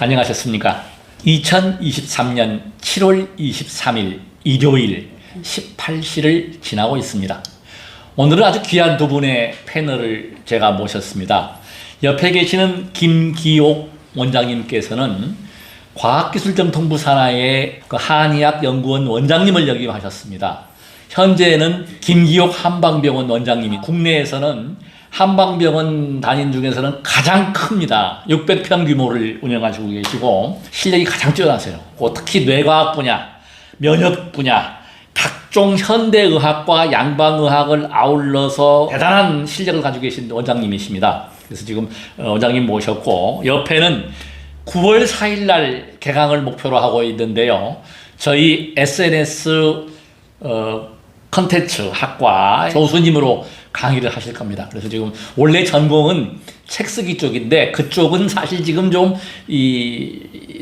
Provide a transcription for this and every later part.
안녕하셨습니까? 2023년 7월 23일 일요일 18시를 지나고 있습니다. 오늘은 아주 귀한 두 분의 패널을 제가 모셨습니다. 옆에 계시는 김기옥 원장님께서는 과학기술정통부 산하의 한의학연구원 원장님을 역임하셨습니다. 현재는 김기옥 한방병원 원장님이 국내에서는 한방병원 단인 중에서는 가장 큽니다. 600평 규모를 운영하시고 계시고 실력이 가장 뛰어나세요. 특히 뇌과학 분야, 면역 분야, 각종 현대의학과 양방의학을 아울러서 대단한 실력을 가지고 계신 원장님이십니다. 그래서 지금 원장님 모셨고, 옆에는 9월 4일 날 개강을 목표로 하고 있는데요. 저희 SNS 컨텐츠 학과 교수님으로 강의를 하실 겁니다. 그래서 지금 원래 전공은 책 쓰기 쪽인데 그쪽은 사실 지금 좀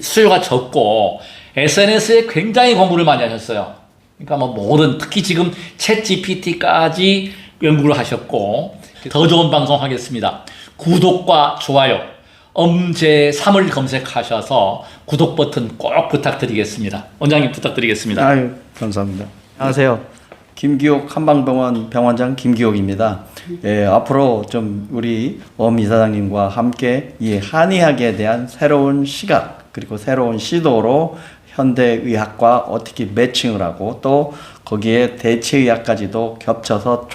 수요가 적고 SNS에 굉장히 공부를 많이 하셨어요. 그러니까 모든 특히 지금 챗 GPT까지 연구를 하셨고, 더 좋은 방송 하겠습니다. 구독과 좋아요, 엄제3을 검색하셔서 구독 버튼 꼭 부탁드리겠습니다. 원장님 부탁드리겠습니다. 아유, 감사합니다. 안녕하세요. 김기옥 한방병원 병원장 김기옥입니다. 예, 앞으로 좀 우리 엄 이사장님과 함께 이 한의학에 대한 새로운 시각 그리고 새로운 시도로 현대의학과 어떻게 매칭을 하고 또 거기에 대체의학까지도 겹쳐서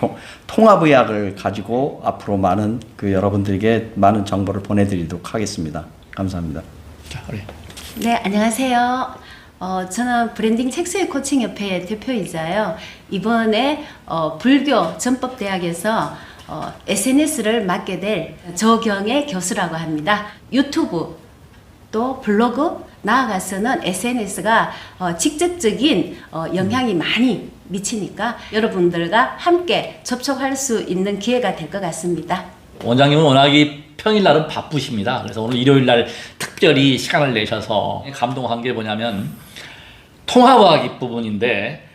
통합의학을 가지고 앞으로 많은 여러분들에게 많은 정보를 보내드리도록 하겠습니다. 감사합니다. 자, 우리. 네, 안녕하세요. 저는 브랜딩 책수의 코칭협회 대표이자요. 이번에 불교 전법대학에서 SNS를 맡게 될 조경애 교수라고 합니다. 유튜브 또 블로그 나아가서는 SNS가 직접적인 영향이 많이 미치니까 여러분들과 함께 접촉할 수 있는 기회가 될 것 같습니다. 원장님은 워낙에 평일날은 바쁘십니다. 그래서 오늘 일요일날 특별히 시간을 내셔서 감동한 게 뭐냐면 통합의학 부분인데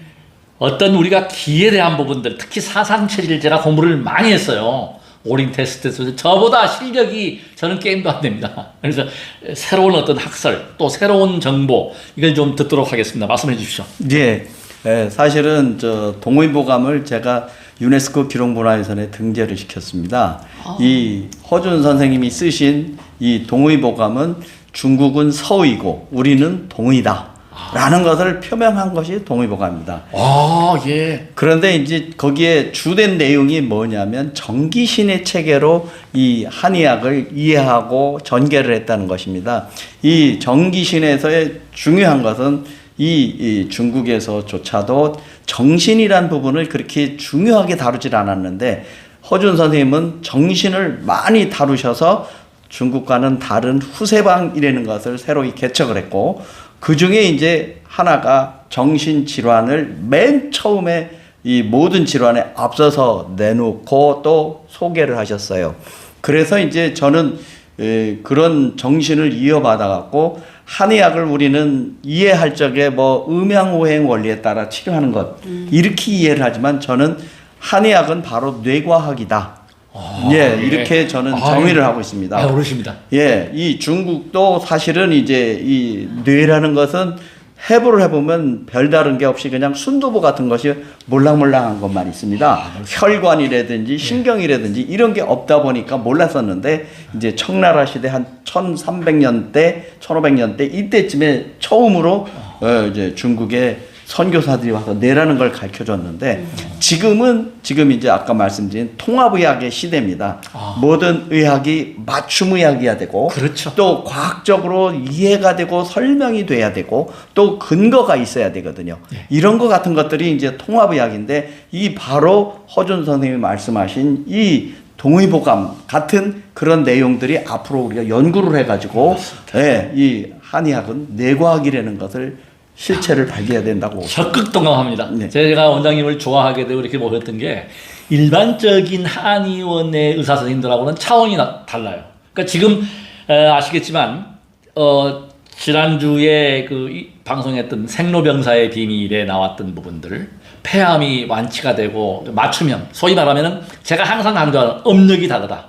어떤 우리가 기에 대한 부분들, 특히 사상체질 제가 공부를 많이 했어요. 오링 테스트에서 저보다 실력이 저는 게임도 안 됩니다. 그래서 새로운 어떤 학설 또 새로운 정보 이걸 좀 듣도록 하겠습니다. 말씀해 주십시오. 예, 사실은 동의보감을 제가 유네스코 기록문화유산에 등재를 시켰습니다. 이 허준 선생님이 쓰신 이 동의보감은 중국은 서의고 우리는 동의다 라는 것을 표명한 것이 동의보감입니다. 예. 그런데 이제 거기에 주된 내용이 뭐냐면 정기신의 체계로 이 한의학을 이해하고 전개를 했다는 것입니다. 이 정기신에서의 중요한 것은 이 중국에서조차도 정신이란 부분을 그렇게 중요하게 다루질 않았는데 허준 선생님은 정신을 많이 다루셔서 중국과는 다른 후세방이라는 것을 새로 개척을 했고, 그 중에 이제 하나가 정신질환을 맨 처음에 이 모든 질환에 앞서서 내놓고 또 소개를 하셨어요. 그래서 이제 저는 그런 정신을 이어받아 갖고 한의학을 우리는 이해할 적에 음양오행 원리에 따라 치료하는 것 이렇게 이해를 하지만 저는 한의학은 바로 뇌과학이다. 예, 이렇게 저는 정의를 하고 있습니다. 어르십니다. 예, 이 중국도 사실은 이제 이 뇌라는 것은 해부를 해보면 별다른 게 없이 그냥 순두부 같은 것이 몰랑몰랑한 것만 있습니다. 혈관이라든지 신경이라든지 이런 게 없다 보니까 몰랐었는데 이제 청나라 시대 한 1300년대, 1500년대 이때쯤에 처음으로 이제 중국에 선교사들이 와서 뇌라는 걸 가르쳐 줬는데 지금 이제 아까 말씀드린 통합의학의 시대입니다. 모든 의학이 맞춤의학이어야 되고 그렇죠. 또 과학적으로 이해가 되고 설명이 돼야 되고 또 근거가 있어야 되거든요. 이런 것 같은 것들이 이제 통합의학인데 이 바로 허준 선생님이 말씀하신 이 동의보감 같은 그런 내용들이 앞으로 우리가 연구를 해가지고 이 한의학은 뇌과학이라는 것을 실체를 발견해야 된다고. 적극 동감합니다. 네. 제가 원장님을 좋아하게 되고 이렇게 모셨던 게 일반적인 한의원의 의사 선생님들하고는 차원이 달라요. 그러니까 지금 아시겠지만 지난주에 방송했던 생로병사의 비밀에 나왔던 부분들, 폐암이 완치가 되고 맞춤형, 소위 말하면은 제가 항상 강조하는 업력이 다르다.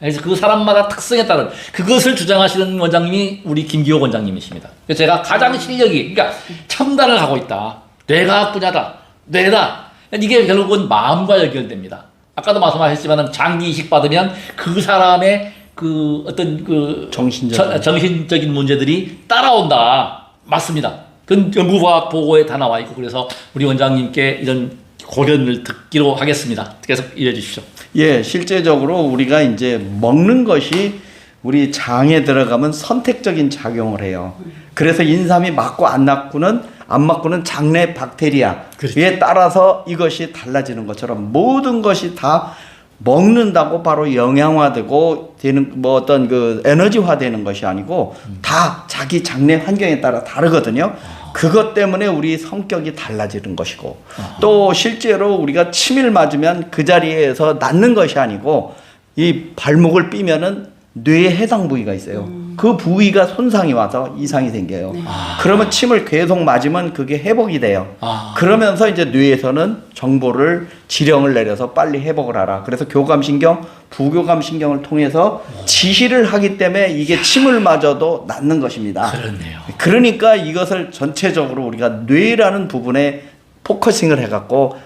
그래서 그 사람마다 특성에 따른 그것을 주장하시는 원장님이 우리 김기호 원장님이십니다. 그래서 제가 가장 실력이, 그러니까 첨단을 하고 있다. 뇌과학 분야다. 뇌다. 이게 결국은 마음과 연결됩니다. 아까도 말씀하셨지만 장기 이식 받으면 그 사람의 그 어떤 그 정신적인 문제들이 따라온다. 맞습니다. 그건 연구과학 보고에 다 나와 있고, 그래서 우리 원장님께 이런 고견을 듣기로 하겠습니다. 계속 이해해 주십시오. 예, 실제적으로 우리가 이제 먹는 것이 우리 장에 들어가면 선택적인 작용을 해요. 그래서 인삼이 맞고 안 맞고는 장내 박테리아에 그렇죠. 따라서 이것이 달라지는 것처럼 모든 것이 다 먹는다고 바로 영양화되고 되는 뭐 어떤 그 에너지화 되는 것이 아니고 다 자기 장내 환경에 따라 다르거든요. 그것 때문에 우리 성격이 달라지는 것이고 또 실제로 우리가 침을 맞으면 그 자리에서 낫는 것이 아니고 이 발목을 삐면은 뇌에 해당 부위가 있어요. 그 부위가 손상이 와서 이상이 생겨요. 그러면 침을 계속 맞으면 그게 회복이 돼요. 그러면서 이제 뇌에서는 정보를 지령을 내려서 빨리 회복을 하라. 그래서 교감신경, 부교감신경을 통해서 지시를 하기 때문에 이게 침을 맞아도 낫는 것입니다. 그렇네요. 그러니까 이것을 전체적으로 우리가 뇌라는 부분에 포커싱을 해갖고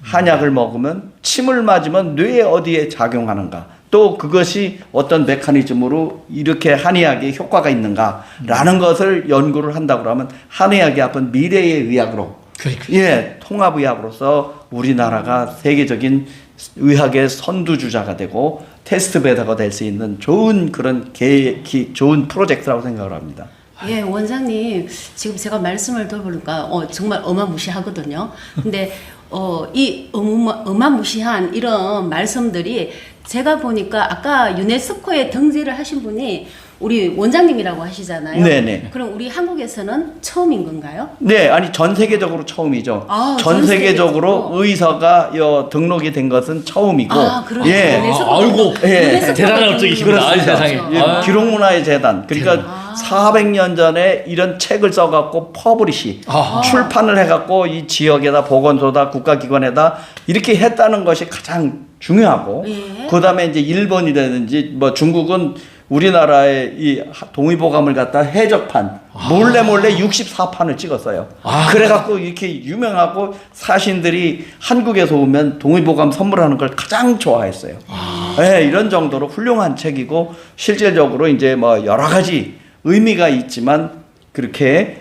한약을 먹으면 침을 맞으면 뇌에 어디에 작용하는가, 또 그것이 어떤 메커니즘으로 이렇게 한의학에 효과가 있는가라는 것을 연구를 한다고 하면 한의학이 앞은 미래의 의학으로 예, 통합의학으로서 우리나라가 세계적인 의학의 선두주자가 되고 테스트베더가 될 수 있는 좋은 그런 좋은 프로젝트라고 생각을 합니다. 예, 원장님, 지금 제가 말씀을 들어보니까 정말 어마무시하거든요. 근데 이 어마무시한 이런 말씀들이 제가 보니까 아까 유네스코에 등재를 하신 분이 우리 원장님이라고 하시잖아요. 네네. 그럼 우리 한국에서는 처음인 건가요? 네, 아니 전 세계적으로 처음이죠. 전 세계적으로 의사가 등록이 된 것은 처음이고. 그렇죠. 예. 아이고, 예. 대단한 업적이십니다. 아이 세상에. 예, 기록문화의 재단. 그러니까 400년 전에 이런 책을 써갖고 퍼블리시 출판을 해갖고 이 지역에다 보건소다 국가기관에다 이렇게 했다는 것이 가장 중요하고. 예. 그다음에 이제 일본이라든지 뭐 중국은 우리나라의 이 동의보감을 갖다 해적판 몰래 64판을 찍었어요. 그래갖고 이렇게 유명하고 사신들이 한국에서 오면 동의보감 선물하는 걸 가장 좋아했어요. 네, 이런 정도로 훌륭한 책이고 실질적으로 이제 뭐 여러 가지 의미가 있지만 그렇게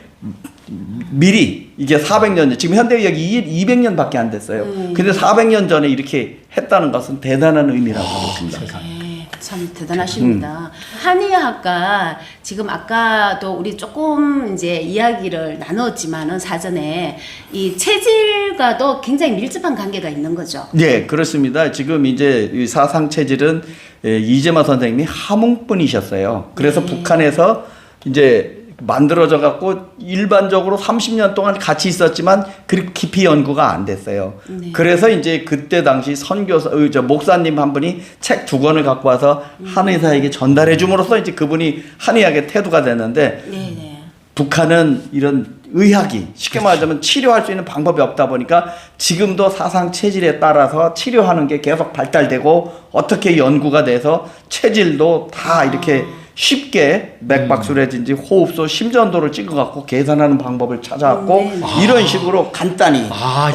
미리 이게 400년 전, 지금 현대의학이 200년밖에 안 됐어요. 근데 400년 전에 이렇게 했다는 것은 대단한 의미라고 생각합니다. 참 대단하십니다. 한의학과 지금 아까도 우리 조금 이제 이야기를 나눴지만은 사전에 이 체질과도 굉장히 밀접한 관계가 있는 거죠. 네, 그렇습니다. 지금 이제 이 사상 체질은 이재마 선생님이 함흥분이셨어요. 그래서 북한에서 이제 만들어져 갖고 일반적으로 30년 동안 같이 있었지만 그렇게 깊이 연구가 안 됐어요. 네. 그래서 이제 그때 당시 목사님 한 분이 책 2권을 갖고 와서 한의사에게 전달해 줌으로써 이제 그분이 한의학의 태두가 됐는데 북한은 이런 의학이 쉽게 말하자면 치료할 수 있는 방법이 없다 보니까 지금도 사상 체질에 따라서 치료하는 게 계속 발달되고 어떻게 연구가 돼서 체질도 다 이렇게 쉽게 맥박수라든지 호흡소, 심전도를 찍어갖고 계산하는 방법을 찾아갖고 이런 식으로 간단히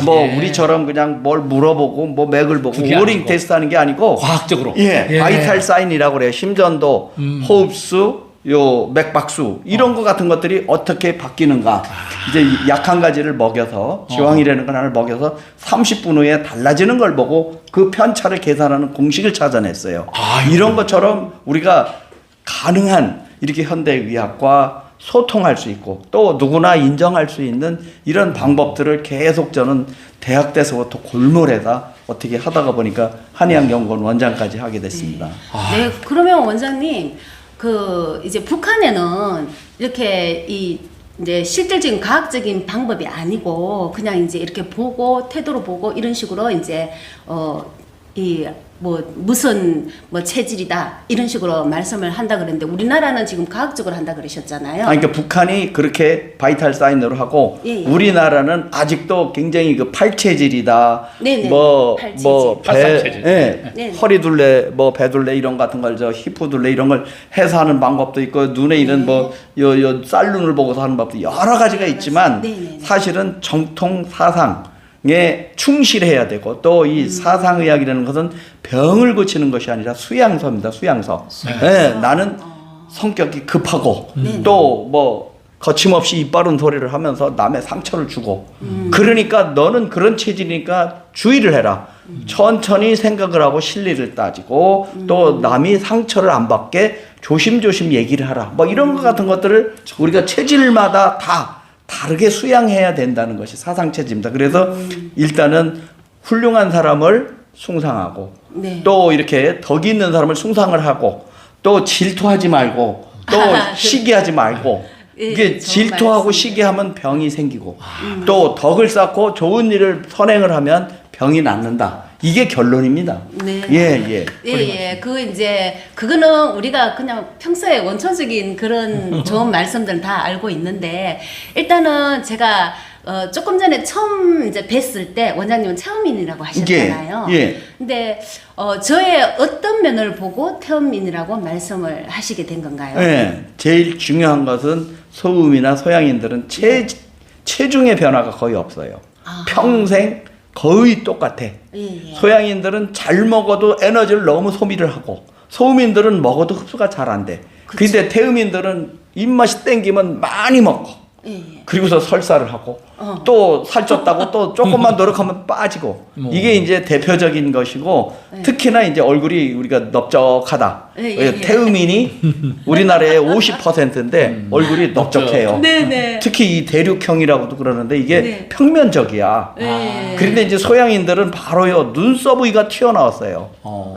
뭐 우리처럼 그냥 뭘 물어보고 뭐 맥을 보고 오링 테스트하는 게 아니고 과학적으로 바이탈 사인이라고 그래요. 심전도, 호흡수, 요 맥박수 이런 거 같은 것들이 어떻게 바뀌는가. 이제 약 한 가지를 먹여서 지황이라는 걸 하나를 먹여서 30분 후에 달라지는 걸 보고 그 편차를 계산하는 공식을 찾아냈어요. 이런 것처럼 우리가 가능한 이렇게 현대의학과 소통할 수 있고 또 누구나 인정할 수 있는 이런 방법들을 계속 저는 대학 때서부터 골몰해서 어떻게 하다가 보니까 한의학연구원 원장까지 하게 됐습니다. 네, 그러면 원장님 이제 북한에는 이렇게 이제 실질적인 과학적인 방법이 아니고 그냥 이제 이렇게 보고 태도로 보고 이런 식으로 이제 이 뭐 무슨 뭐 체질이다 이런 식으로 말씀을 한다 그랬는데 우리나라는 지금 과학적으로 한다 그러셨잖아요. 그러니까 북한이 그렇게 바이탈 사인으로 하고 예, 예. 우리나라는 아직도 굉장히 그 팔체질이다. 네네. 뭐 팔체질. 뭐 배, 팔상체질. 예, 네네. 허리둘레, 뭐 배둘레 이런 같은 걸 저 히프둘레 이런 걸 해서 하는 방법도 있고 눈에 있는 뭐 요 쌀눈을 보고서 하는 방법도 여러 가지가 있지만 네네네. 사실은 정통 사상에 충실해야 되고 또 이 사상의학이라는 것은 병을 고치는 것이 아니라 수양서입니다. 수양서. 예, 나는 성격이 급하고 또 뭐 거침없이 입 바른 소리를 하면서 남의 상처를 주고 그러니까 너는 그런 체질이니까 주의를 해라. 천천히 생각을 하고 실리를 따지고 또 남이 상처를 안 받게 조심조심 얘기를 하라. 뭐 이런 것 같은 것들을 우리가 체질마다 다 다르게 수양해야 된다는 것이 사상체질입니다. 그래서 일단은 훌륭한 사람을 숭상하고 네. 또 이렇게 덕이 있는 사람을 숭상을 하고 또 질투하지 말고 또 시기하지 말고 예, 이게 좋은 질투하고 말씀이네요. 시기하면 병이 생기고 또 덕을 쌓고 좋은 일을 선행을 하면 병이 낫는다. 이게 결론입니다. 네. 예. 예. 그 이제 그거는 우리가 그냥 평소에 원초적인 그런 좋은 말씀들은 다 알고 있는데 일단은 제가 조금 전에 처음 이제 뵀을 때 원장님은 태음인이라고 하셨잖아요. 예. 근데 저의 어떤 면을 보고 태음인이라고 말씀을 하시게 된 건가요? 예. 제일 중요한 것은 소음이나 소양인들은 체중의 변화가 거의 없어요. 아. 평생 거의 똑같아. 예. 소양인들은 잘 먹어도 에너지를 너무 소비를 하고 소음인들은 먹어도 흡수가 잘 안 돼. 근데 태음인들은 입맛이 땡기면 많이 먹고 예. 그리고서 설사를 하고 또 살쪘다고 또 조금만 노력하면 빠지고 이게 이제 대표적인 것이고 특히나 이제 얼굴이 우리가 넓적하다. 예. 태음인이 우리나라의 50%인데 얼굴이 넓적해요. 네네. 특히 이 대륙형이라고도 그러는데 이게 네. 평면적이야. 네. 그런데 이제 소양인들은 바로요 눈썹 부위가 튀어나왔어요.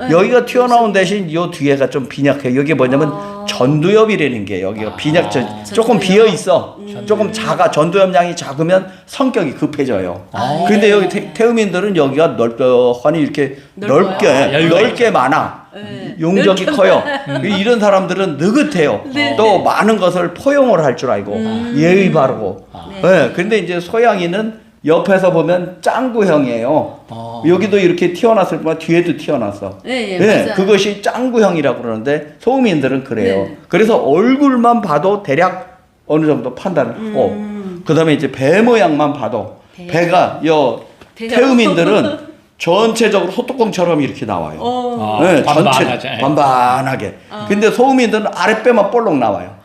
여기가 튀어나온 대신 요 뒤에가 좀 빈약해요. 여기 뭐냐면 전두엽이라는 게 여기가 빈약 조금 전두엽. 비어 있어. 조금 작아. 전두엽량이 작으면 성격이 급해져요. 그런데 여기 태음인들은 여기가 넓적하니 이렇게 넓어요. 넓게 많아. 네. 용적이 커요. 이런 사람들은 느긋해요. 네. 또 많은 것을 포용을 할 줄 알고 예의 바르고. 네. 그런데 이제 소양이는 옆에서 보면 짱구형이에요. 여기도 이렇게 튀어났을 뿐만 뒤에도 튀어났어. 예, 네, 맞아요. 그것이 짱구형이라고 그러는데 소음인들은 그래요. 네. 그래서 얼굴만 봐도 대략 어느 정도 판단을 하고 그다음에 이제 배 모양만 봐도 배가 태음인들은 전체적으로 소뚜껑처럼 이렇게 나와요. 네, 반반하죠. 예. 반반하게. 근데 소음인들은 아랫배만 볼록 나와요.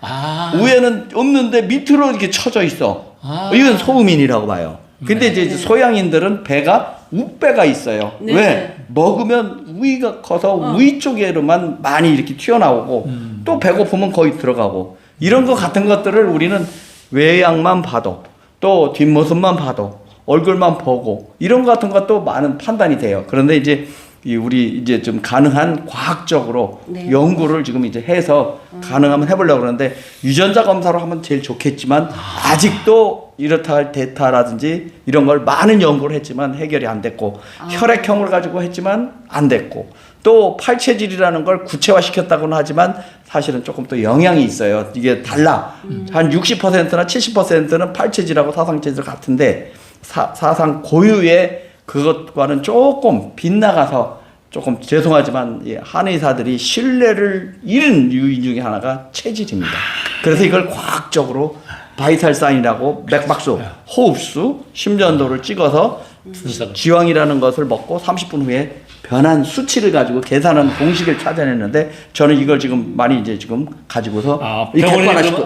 위에는 없는데 밑으로 이렇게 쳐져 있어. 이건 소음인이라고 봐요. 근데 이제 소양인들은 배가 윗배가 있어요. 네. 왜? 먹으면 위가 커서 위 쪽에로만 많이 이렇게 튀어나오고 또 배고프면 거의 들어가고 이런 것 같은 것들을 우리는 외양만 봐도 또 뒷모습만 봐도 얼굴만 보고 이런 것 같은 것도 많은 판단이 돼요. 그런데 이제 우리 이제 좀 가능한 과학적으로 네. 연구를 지금 이제 해서 가능하면 해보려고 그러는데 유전자 검사로 하면 제일 좋겠지만 아직도 이렇다 할 대타라든지 이런 걸 많은 연구를 했지만 해결이 안 됐고 혈액형을 가지고 했지만 안 됐고 또 팔체질이라는 걸 구체화시켰다고는 하지만 사실은 조금 또 영향이 있어요. 이게 달라. 한 60%나 70%는 팔체질하고 사상체질 같은데 사상 고유의 그것과는 조금 빗나가서 조금 죄송하지만 한의사들이 신뢰를 잃은 요인 중에 하나가 체질입니다. 그래서 이걸 과학적으로 바이탈 사인이라고 맥박수, 호흡수, 심전도를 찍어서 지왕이라는 것을 먹고 30분 후에 변한 수치를 가지고 계산한 공식을 찾아냈는데 저는 이걸 지금 많이 이제 지금 가지고서 병원에 가지고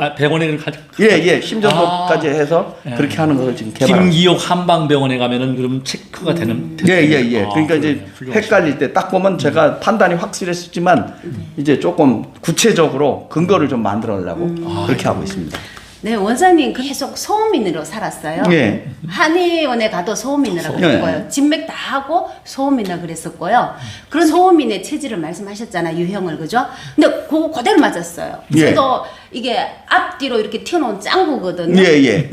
심전도까지 해서 그렇게 하는 것을 지금 개발. 김기옥 한방병원에 가면은 그럼 체크가 되는. 그러니까 이제 헷갈릴 때 딱 보면 제가 판단이 확실했지만 이제 조금 구체적으로 근거를 좀 만들어내려고 그렇게 하고 있습니다. 네, 원장님 계속 소음인으로 살았어요. 예. 한의원에 가도 소음인이라고 예. 그랬고요. 진맥 다 하고 소음인이라 그랬었고요. 그런 소음인의 체질을 말씀하셨잖아요. 유형을 그죠? 근데 그대로 맞았어요. 예. 저도 이게 앞뒤로 이렇게 튀어나온 짱구거든요. 예.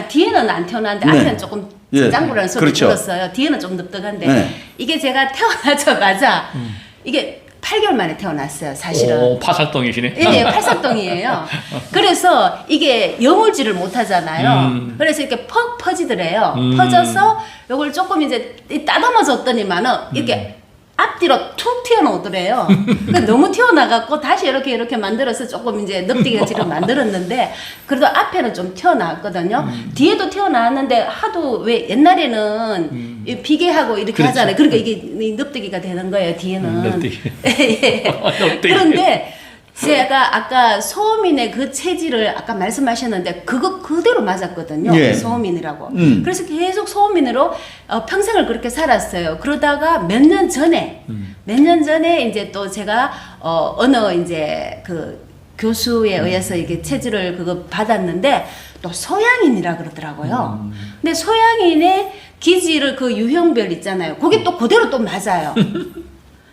뒤에는 안 튀어나왔는데 네. 앞에는 조금 예. 짱구라는 소리 그렇죠. 들었어요. 뒤에는 좀 납득한데 네. 이게 제가 태어나자마자 이게 8개월 만에 태어났어요. 사실은. 오, 파살동이시네. 예, 팔삭동이에요. 그래서 이게 여물지를 못하잖아요. 그래서 이렇게 퍽 퍼지더래요. 퍼져서 요걸 조금 이제 따듬어 줬더니만은 이렇게 앞뒤로 툭 튀어나오더래요. 그러니까 너무 튀어나갔고 다시 이렇게 만들어서 조금 이제 넓디게 지금 만들었는데 그래도 앞에는 좀 튀어나왔거든요. 뒤에도 튀어나왔는데 하도 왜 옛날에는 이 비계하고 이렇게 그렇죠. 하잖아요. 그러니까 이게 넓디기가 되는 거예요. 뒤에는. 넓데기. 예. 넓데기. 그런데 제가 아까 소음인의 그 체질을 아까 말씀하셨는데 그거 그대로 맞았거든요. 예. 소음인이라고. 그래서 계속 소음인으로 평생을 그렇게 살았어요. 그러다가 몇 년 전에 이제 또 제가 어느 이제 그 교수에 의해서 이게 체질을 그거 받았는데 또 소양인이라 그러더라고요. 근데 소양인의 기질을 그 유형별 있잖아요. 그게 또 그대로 또 맞아요.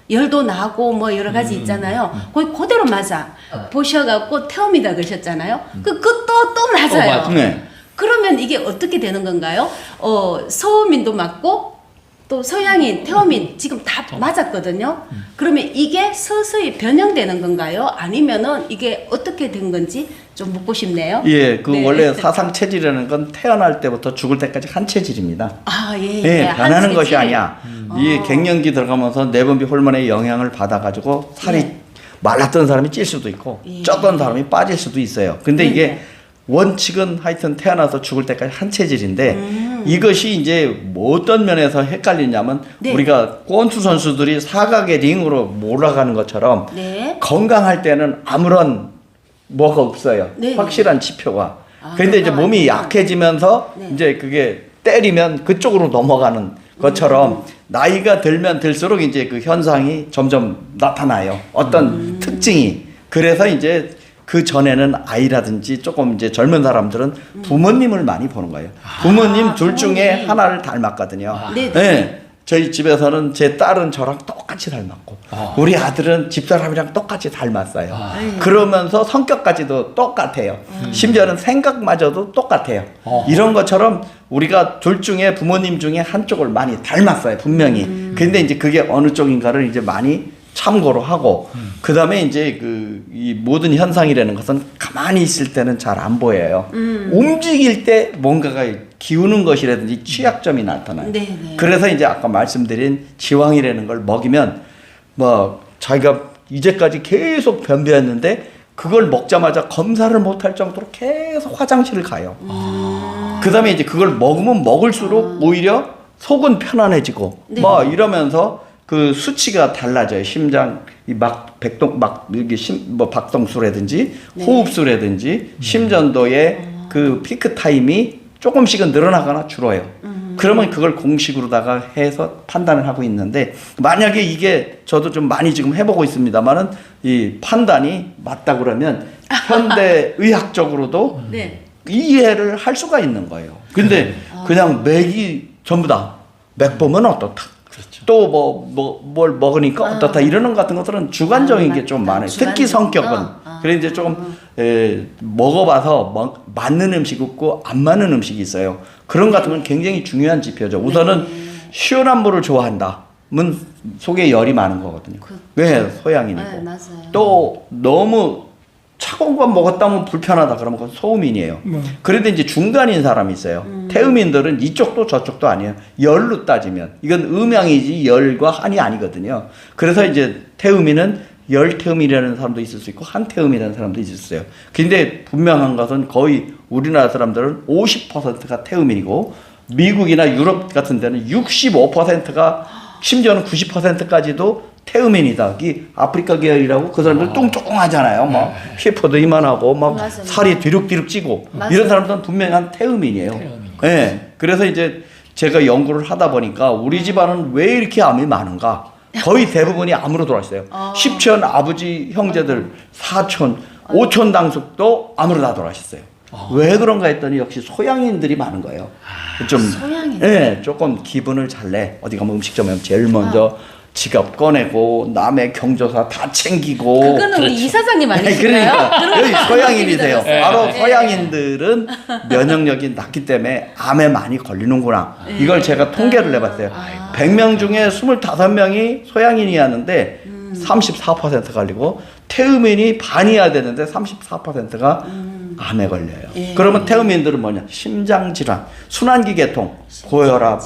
열도 나고 뭐 여러 가지 있잖아요. 거기 그대로 맞아. 보셔갖고 태움이다 그러셨잖아요. 또 맞아요. 맞아. 네. 그러면 이게 어떻게 되는 건가요? 소음인도 맞고 또 서양인, 태음인 지금 다 맞았거든요. 그러면 이게 서서히 변형되는 건가요? 아니면은 이게 어떻게 된 건지 좀 묻고 싶네요. 예, 그 네. 원래 사상 체질이라는 건 태어날 때부터 죽을 때까지 한 체질입니다. 아, 예. 예, 한 변하는 것이 체질. 아니야. 이 갱년기 들어가면서 내분비 호르몬의 영향을 받아가지고 살이 네. 말랐던 사람이 찔 수도 있고 예. 쪘던 사람이 빠질 수도 있어요. 근데 네, 이게 네. 원칙은 하여튼 태어나서 죽을 때까지 한 체질인데 이것이 이제 뭐 어떤 면에서 헷갈리냐면 네. 우리가 권투 선수들이 사각의 링으로 올라가는 것처럼 네. 건강할 때는 아무런 뭐가 없어요. 네. 확실한 지표가. 아, 근데 이제 그렇구나. 몸이 약해지면서 네. 이제 그게 때리면 그쪽으로 넘어가는 것처럼 나이가 들면 들수록 이제 그 현상이 점점 나타나요. 어떤 특징이. 그래서 이제 그 전에는 아이라든지 조금 이제 젊은 사람들은 부모님을 많이 보는 거예요. 부모님 둘 중에 부모님. 하나를 닮았거든요. 네. 네. 저희 집에서는 제 딸은 저랑 똑같이 닮았고 우리 아들은 집사람이랑 똑같이 닮았어요. 그러면서 성격까지도 똑같아요. 심지어는 생각마저도 똑같아요. 이런 것처럼 우리가 둘 중에 부모님 중에 한쪽을 많이 닮았어요. 분명히. 근데 이제 그게 어느 쪽인가를 이제 많이 참고로 하고 그 다음에 이제 이 모든 현상이라는 것은 가만히 있을 때는 잘 안 보여요. 움직일 때 뭔가가 기우는 것이라든지 취약점이 나타나요. 네, 네. 그래서 이제 아까 말씀드린 지황이라는 걸 먹이면 뭐 자기가 이제까지 계속 변비였는데 그걸 먹자마자 검사를 못할 정도로 계속 화장실을 가요. 그 다음에 이제 그걸 먹으면 먹을수록 오히려 속은 편안해지고 네. 뭐 이러면서 그 수치가 달라져요. 심장 막 백동 막 이게 뭐 박동수라든지 네. 호흡수라든지 심전도의 그 피크 타임이 조금씩은 늘어나거나 줄어요. 그러면 그걸 공식으로다가 해서 판단을 하고 있는데 만약에 이게 저도 좀 많이 지금 해보고 있습니다만은 이 판단이 맞다 그러면 현대 의학적으로도 네. 이해를 할 수가 있는 거예요. 근데 그냥 맥이 전부 다 맥 보면 어떻다. 그렇죠. 또 뭘 먹으니까 어떻다 이러는 것 같은 것들은 주관적인 게 좀 맞다. 많아요. 특히 주관적인 성격은. 거. 그래 이제 조금 먹어봐서 맞는 음식이 있고 안 맞는 음식이 있어요. 그런 것 같은 건 굉장히 중요한 지표죠. 우선은 시원한 물을 좋아한다면 속에 열이 많은 거거든요. 왜 소양인이고. 네, 맞아요. 또 너무 차가운 거 먹었다면 불편하다 그러면 그건 소음인이에요. 그런데 이제 중간인 사람이 있어요. 태음인들은 이쪽도 저쪽도 아니에요. 열로 따지면 이건 음양이지 열과 한이 아니거든요. 그래서 이제 태음인은 열태음이라는 사람도 있을 수 있고 한태음이라는 사람도 있을 수 있어요. 근데 분명한 것은 거의 우리나라 사람들은 50%가 태음인이고 미국이나 유럽 같은 데는 65%가 심지어는 90%까지도 태음인이다. 이 아프리카 계열이라고 그 사람들 뚱뚱하잖아요. 막 셰퍼도 이만하고 막 맞아요. 살이 뒤룩뒤룩 찌고 맞아요. 이런 사람들은 분명한 태음인이에요. 예. 네. 그래서 이제 제가 연구를 하다 보니까 우리 집안은 왜 이렇게 암이 많은가? 거의 대부분이 암으로 돌아왔어요. 십촌 아버지 형제들 사촌 오촌 당숙도 암으로 다 돌아가셨어요. 왜 그런가 했더니 역시 소양인들이 많은 거예요. 좀 소양인. 예, 조금 기분을 잘 내. 어디 가면 음식점에 제일 먼저 지갑 꺼내고 남의 경조사 다 챙기고. 그거는 그렇죠. 우리 이사장님 아니, 아니실까요? 그러니까 여기 서양인이세요. 네. 바로 네. 서양인들은 면역력이 낮기 때문에 암에 많이 걸리는구나. 이걸 제가 통계를 내봤어요. 100명 중에 25명이 소양인이었는데 34% 걸리고 태음인이 반이어야 되는데 34%가 암에 걸려요. 예. 그러면 태음인들은 뭐냐? 심장질환, 순환기 계통, 고혈압,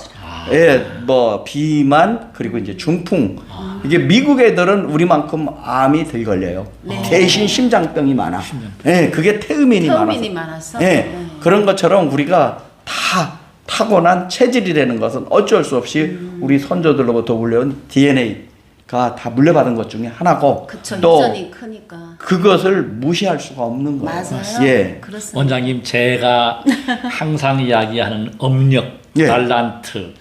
예, 뭐 비만 그리고 이제 중풍. 이게 미국 애들은 우리만큼 암이 덜 걸려요. 네. 대신 심장병이 많아. 예, 그게 태음인이 태음인이 많아서. 많아서. 예, 네. 그런 것처럼 우리가 다 타고난 체질이라는 것은 어쩔 수 없이 우리 선조들로부터 물려온 DNA가 다 물려받은 것 중에 하나고 그쵸, 또 유전이 크니까. 그것을 무시할 수가 없는 거예요. 맞아요. 예. 그렇습니다. 원장님 제가 항상 이야기하는 업력, 예. 달란트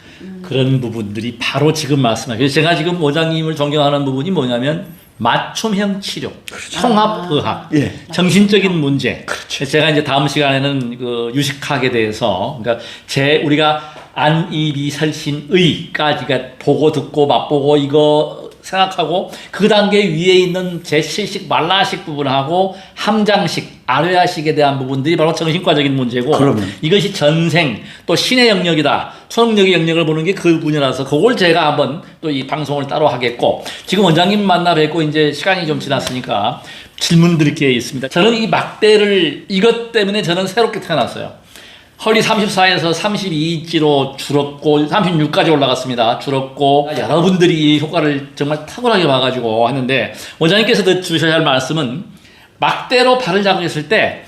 그런 부분들이 바로 지금 말씀하신 제가 지금 원장님을 존경하는 부분이 뭐냐면 맞춤형 치료, 통합의학, 예. 정신적인 문제. 제가 이제 다음 시간에는 그 유식학에 대해서 그러니까 우리가 안이비설신의까지가 보고 듣고 맛보고 이거 생각하고 그 단계 위에 있는 제7식 말라식 부분하고 함장식 아뢰아식에 대한 부분들이 바로 정신과적인 문제고 그럼요. 이것이 전생 또 신의 영역이다 초능력의 영역을 보는 게 그 분야라서 그걸 제가 한번 또 이 방송을 따로 하겠고 지금 원장님 만나 뵙고 이제 시간이 좀 지났으니까 질문 드릴 게 있습니다. 저는 이 막대를 이것 때문에 저는 새롭게 태어났어요. 헐이 34에서 32인치로 줄었고 36까지 올라갔습니다. 줄었고 여러분들이 이 효과를 정말 탁월하게 봐가지고 했는데 원장님께서 주셔야 할 말씀은 막대로 발을 자극했을 때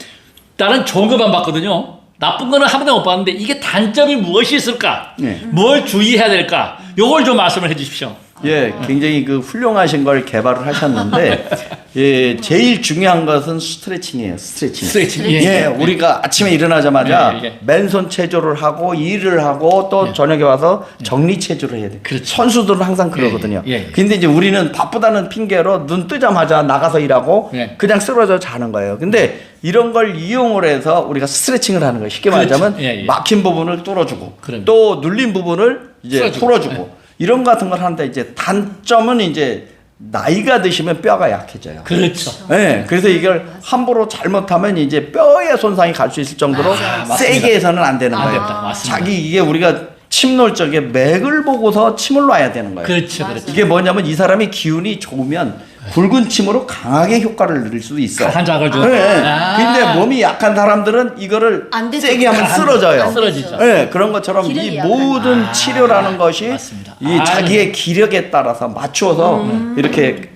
나는 좋은 것만 봤거든요. 나쁜 거는 한 번도 못 봤는데 이게 단점이 무엇이 있을까? 네. 뭘 주의해야 될까? 요걸 좀 말씀을 해 주십시오. 예, 굉장히 그 훌륭하신 걸 개발을 하셨는데, 예, 제일 중요한 것은 스트레칭이에요. 스트레칭. 스트레칭. 예, 우리가 아침에 일어나자마자 예, 예. 맨손 체조를 하고 일을 하고 또 저녁에 와서 정리 체조를 해야 돼. 그렇죠. 선수들은 항상 그러거든요. 예, 예. 근데 이제 우리는 바쁘다는 핑계로 눈 뜨자마자 나가서 일하고 예. 그냥 쓰러져 자는 거예요. 근데 이런 걸 이용을 해서 우리가 스트레칭을 하는 거예요. 쉽게 그렇죠. 말하자면 예, 예. 막힌 부분을 뚫어주고 그럼요. 또 눌린 부분을 이제 풀어주고. 풀어주고 이런 거 같은 걸 하는데 이제 단점은 이제 나이가 드시면 뼈가 약해져요. 그렇죠. 네, 그래서 이걸 함부로 잘못하면 이제 뼈에 손상이 갈 수 있을 정도로 맞습니다. 세게 해서는 안 되는 안 거예요. 됩니다. 맞습니다. 자기 이게 우리가 침 놓을 적에 맥을 보고서 침을 놔야 되는 거예요. 그렇죠. 맞아요. 그렇죠. 이게 뭐냐면 이 사람이 기운이 좋으면 굵은 침으로 강하게 효과를 누릴 수도 있어. 강한 자극을 줘. 네. 아. 근데 몸이 약한 사람들은 이거를 안 되죠. 세게 하면 안 쓰러져요. 안 쓰러지죠. 네, 그런 것처럼 기력이 이 약한 모든 치료라는 것이 맞습니다. 이 자기의 기력에 따라서 맞추어서 이렇게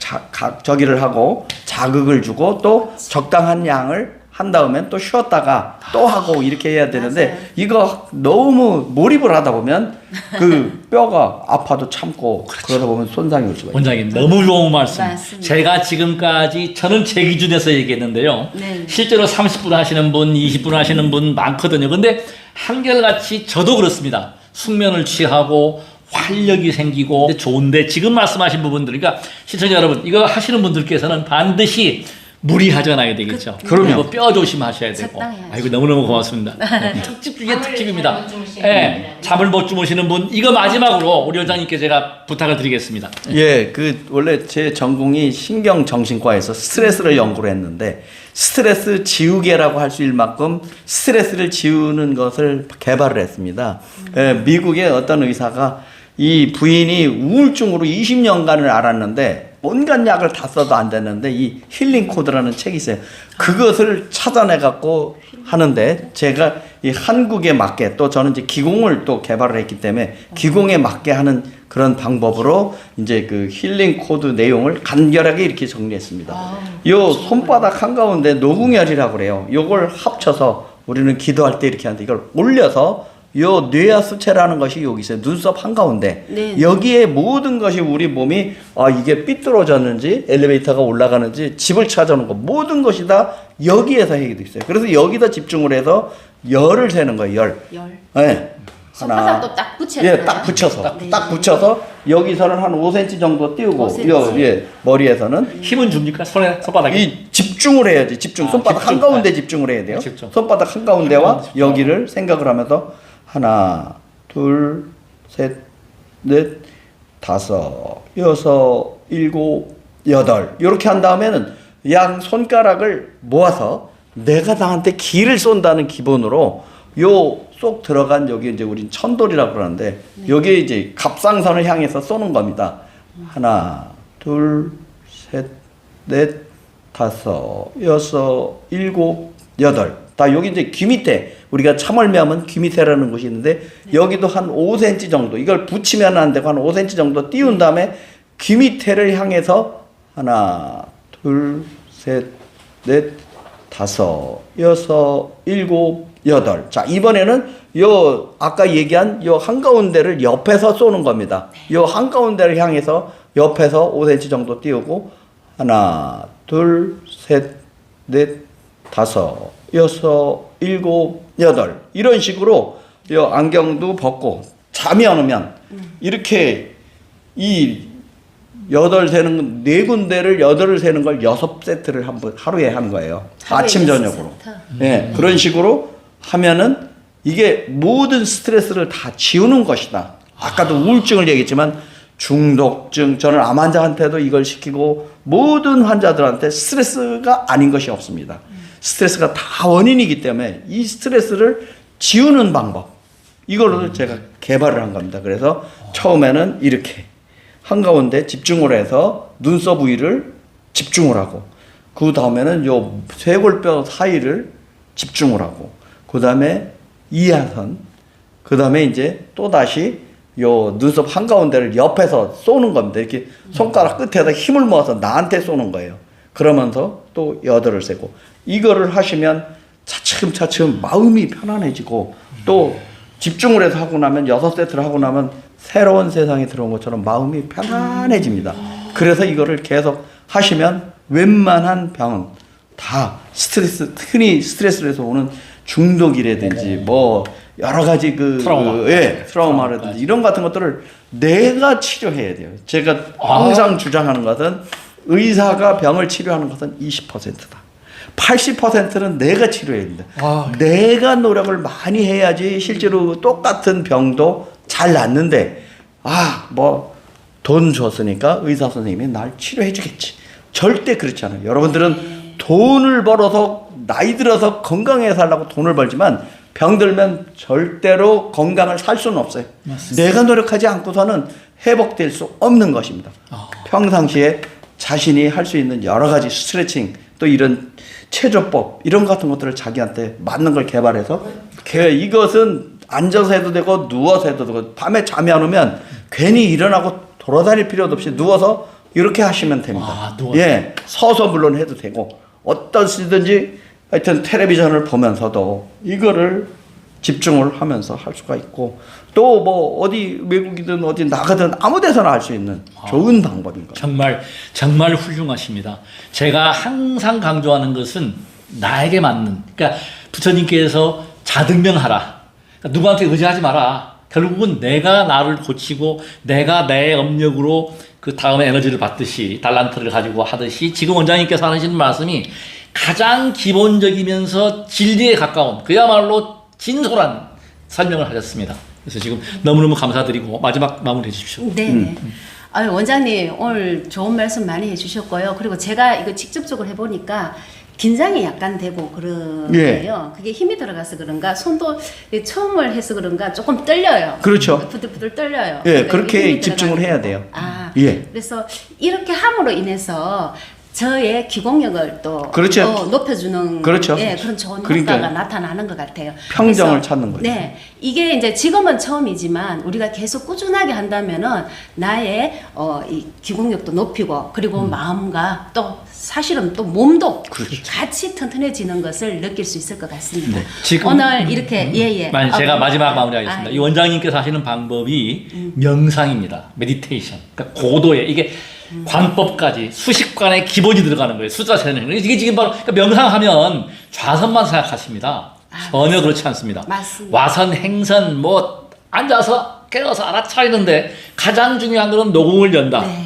저기를 하고 자극을 주고 또 적당한 양을 한 다음에 또 쉬었다가 또 하고 이렇게 해야 되는데 맞아요. 이거 너무 몰입을 하다 보면 그 뼈가 아파도 참고 그러다 보면 손상이 올 수가 있어요. 원장님 너무 좋은 말씀. 맞습니다. 제가 지금까지 저는 제 기준에서 얘기했는데요. 네. 실제로 30분 하시는 분, 20분 하시는 분 많거든요. 근데 한결같이 저도 그렇습니다. 숙면을 취하고 활력이 생기고 근데 좋은데 지금 말씀하신 부분들 그러니까 시청자 여러분 이거 하시는 분들께서는 반드시 무리하지 않아야 되겠죠. 그럼요. 그리고 뼈 조심하셔야 되고. 적당해야죠. 아이고 너무너무 고맙습니다. 특집 중에 특집입니다. 예, 잠을 못 주무시는 분 이거 마지막으로 우리 원장님께 제가 부탁을 드리겠습니다. 예, 그 원래 제 전공이 신경정신과에서 스트레스를 연구를 했는데 스트레스 지우개라고 할 수 있을 만큼 스트레스를 지우는 것을 개발을 했습니다. 예, 미국의 어떤 의사가 이 부인이 우울증으로 20년간을 앓았는데 온갖 약을 다 써도 안 됐는데 이 힐링 코드라는 책이 있어요. 그것을 찾아내 갖고 하는데 제가 이 한국에 맞게 또 저는 이제 기공을 또 개발을 했기 때문에 기공에 맞게 하는 그런 방법으로 이제 그 힐링 코드 내용을 간결하게 이렇게 정리했습니다. 요 손바닥 한가운데 노궁혈이라고 그래요. 요걸 합쳐서 우리는 기도할 때 이렇게 하는데 이걸 올려서 요 뇌하수체라는 것이 여기 있어요. 눈썹 한가운데. 네. 여기에 모든 것이 우리 몸이 이게 삐뚤어졌는지 엘리베이터가 올라가는지 집을 찾아오는 거 모든 것이 다 여기에서 해결돼 있어요. 그래서 여기다 집중을 해서 열을 세는 거예요. 열. 네. 손바닥도 딱 붙여야 예, 되나요? 딱 붙여서. 네. 딱 붙여서 여기서는 한 5cm 정도 띄우고 5cm. 예, 머리에서는 힘은 줍니까? 손바닥에? 이 집중을 해야지. 손바닥 집중. 한가운데 집중을 해야 돼요. 집중. 손바닥 한가운데와 여기를 생각을 하면서 하나, 둘, 셋, 넷, 다섯, 여섯, 일곱, 여덟 이렇게 한 다음에는 양 손가락을 모아서 내가 나한테 기를 쏜다는 기본으로 요 쏙 들어간 여기 이제 우린 천돌이라고 그러는데 여기에 이제 갑상선을 향해서 쏘는 겁니다. 하나, 둘, 셋, 넷, 다섯, 여섯, 일곱, 여덟. 다 여기 이제 귀 밑에 우리가 참을미하면 귀 밑에라는 곳이 있는데 여기도 한 5cm 정도 이걸 붙이면 안 되고 한 5cm 정도 띄운 다음에 귀 밑에를 향해서 하나, 둘, 셋, 넷, 다섯, 여섯, 일곱, 여덟. 자, 이번에는 요 아까 얘기한 요 한가운데를 옆에서 쏘는 겁니다. 요 한가운데를 향해서 옆에서 5cm 정도 띄우고 하나, 둘, 셋, 넷, 다섯, 여섯, 일곱, 여덟. 이런 식으로 요 안경도 벗고 잠이 안 오면 이렇게 이 여덟 세는 네 군데를 여덟을 세는 걸 6세트를 한번 하루에 하는 거예요. 하루에 아침 여섯 저녁으로. 세트? 네, 그런 식으로 하면은 이게 모든 스트레스를 다 지우는 것이다. 아까도 우울증을 얘기했지만 중독증, 저는 암 환자한테도 이걸 시키고 모든 환자들한테 스트레스가 아닌 것이 없습니다. 스트레스가 다 원인이기 때문에 이 스트레스를 지우는 방법 이걸로 제가 개발을 한 겁니다. 그래서 처음에는 이렇게 한가운데 집중을 해서 눈썹 부위를 집중을 하고 그 다음에는 요 쇄골뼈 사이를 집중을 하고 그 다음에 이하선 그 다음에 이제 또 다시 요 눈썹 한가운데를 옆에서 쏘는 겁니다. 이렇게 손가락 끝에다 힘을 모아서 나한테 쏘는 거예요. 그러면서 또 여덟을 세고 이거를 하시면 차츰차츰 마음이 편안해지고 또 집중을 해서 하고 나면 6세트를 하고 나면 새로운 세상에 들어온 것처럼 마음이 편안해집니다. 그래서 이거를 계속 하시면 웬만한 병은 다 스트레스, 흔히 스트레스에서 오는 중독이라든지 뭐 여러 가지 트라우마. 트라우마라든지 이런 같은 것들을 내가 치료해야 돼요. 제가 항상 주장하는 것은 의사가 병을 치료하는 것은 20%다. 80%는 내가 치료해야 된다. 내가 노력을 많이 해야지 실제로 똑같은 병도 잘 낫는데 뭐 돈 줬으니까 의사 선생님이 날 치료해 주겠지. 절대 그렇지 않아요. 여러분들은 돈을 벌어서 나이 들어서 건강하게 살려고 돈을 벌지만 병들면 절대로 건강을 살 수는 없어요. 맞습니다. 내가 노력하지 않고서는 회복될 수 없는 것입니다. 평상시에 자신이 할 수 있는 여러 가지 스트레칭 또 이런 체조법 이런 같은 것들을 자기한테 맞는 걸 개발해서 이것은 앉아서 해도 되고 누워서 해도 되고 밤에 잠이 안 오면 괜히 일어나고 돌아다닐 필요도 없이 누워서 이렇게 하시면 됩니다. 예, 서서 물론 해도 되고 어떠시든지 하여튼 텔레비전을 보면서도 이거를 집중을 하면서 할 수가 있고 또 뭐 어디 외국이든 어디 나가든 아무 데서나 할 수 있는 좋은 방법인 거예요. 정말 훌륭하십니다. 제가 항상 강조하는 것은 나에게 맞는, 그러니까 부처님께서 자등명하라. 그러니까 누구한테 의지하지 마라. 결국은 내가 나를 고치고 내가 내 업력으로 그 다음에 에너지를 받듯이 달란트를 가지고 하듯이 지금 원장님께서 하시는 말씀이 가장 기본적이면서 진리에 가까운 그야말로 진솔한 설명을 하셨습니다. 그래서 지금 너무너무 감사드리고 마지막 마무리해 주십시오. 네. 아유, 원장님 오늘 좋은 말씀 많이 해주셨고요. 그리고 제가 이거 직접적으로 해보니까 긴장이 약간 되고 그러네요. 그게 힘이 들어가서 그런가 손도 처음을 해서 그런가 조금 떨려요. 그렇죠. 부들부들 떨려요. 예, 그렇게 집중을 해야 돼요. 예. 그래서 이렇게 함으로 인해서 저의 기공력을 또 그렇죠. 높여주는 그렇죠. 예, 그런 좋은 그러니까 효과가 나타나는 것 같아요. 평정을 그래서, 찾는 거죠. 네, 이게 이제 지금은 처음이지만 우리가 계속 꾸준하게 한다면은 나의 이 기공력도 높이고 그리고 마음과 또 사실은 또 몸도 그렇죠. 같이 튼튼해지는 것을 느낄 수 있을 것 같습니다. 네. 지금 오늘 이렇게 예예. 제가 마지막 마무리하겠습니다. 이 원장님께서 하시는 방법이 명상입니다. 메디테이션. 그러니까 고도의 이게 관법까지 수식관의 기본이 들어가는 거예요. 숫자 세는. 이게 지금 바로 그러니까 명상하면 좌선만 생각하십니다. 전혀 그렇지 않습니다. 맞습니다. 와선, 행선, 뭐 앉아서 깨어서 알아차리는데 가장 중요한 것은 노공을 연다. 네.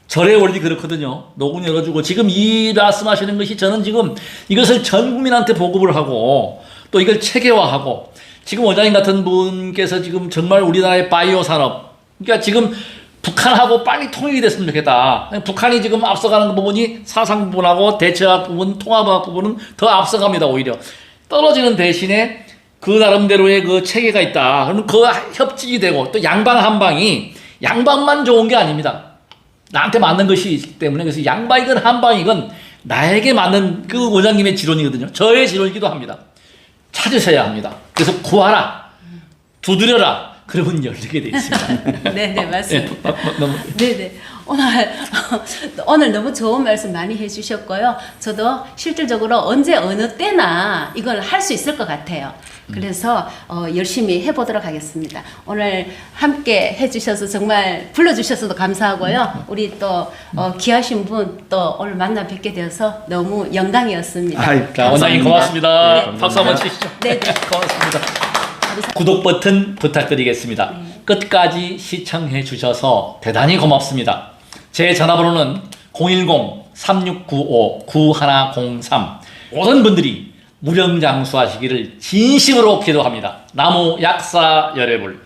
절의 원리 그렇거든요. 노공 열어주고 지금 이 말씀하시는 것이 저는 지금 이것을 전 국민한테 보급을 하고 또 이걸 체계화하고 지금 원장님 같은 분께서 지금 정말 우리나라의 바이오 산업 그러니까 지금 북한하고 빨리 통일이 됐으면 좋겠다. 북한이 지금 앞서가는 부분이 사상 부분하고 대체학 부분, 통합학 부분은 더 앞서갑니다. 오히려 떨어지는 대신에 그 나름대로의 그 체계가 있다. 그러면 그 협직이 되고 또 양방 한방이 양방만 좋은 게 아닙니다. 나한테 맞는 것이 있기 때문에 그래서 양방이건 한방이건 나에게 맞는 그 원장님의 지론이거든요. 저의 지론이기도 합니다. 찾으셔야 합니다. 그래서 구하라, 두드려라. 그러면 열리게 돼 있습니다. 네네 맞습니다. 너무 네네 오늘 너무 좋은 말씀 많이 해주셨고요. 저도 실질적으로 언제 어느 때나 이걸 할 수 있을 것 같아요. 그래서 열심히 해보도록 하겠습니다. 오늘 함께 해주셔서 정말 불러주셔서도 감사하고요. 우리 또 귀하신 분 또 오늘 만나 뵙게 되어서 너무 영광이었습니다. 아이, 자, 원장님 고맙습니다. 네. 박수 한번 치시죠. 네네. 고맙습니다. 구독 버튼 부탁드리겠습니다. 끝까지 시청해 주셔서 대단히 고맙습니다. 제 전화번호는 010-3695-9103. 모든 분들이 무령장수하시기를 진심으로 기도합니다. 나무 약사 열애불.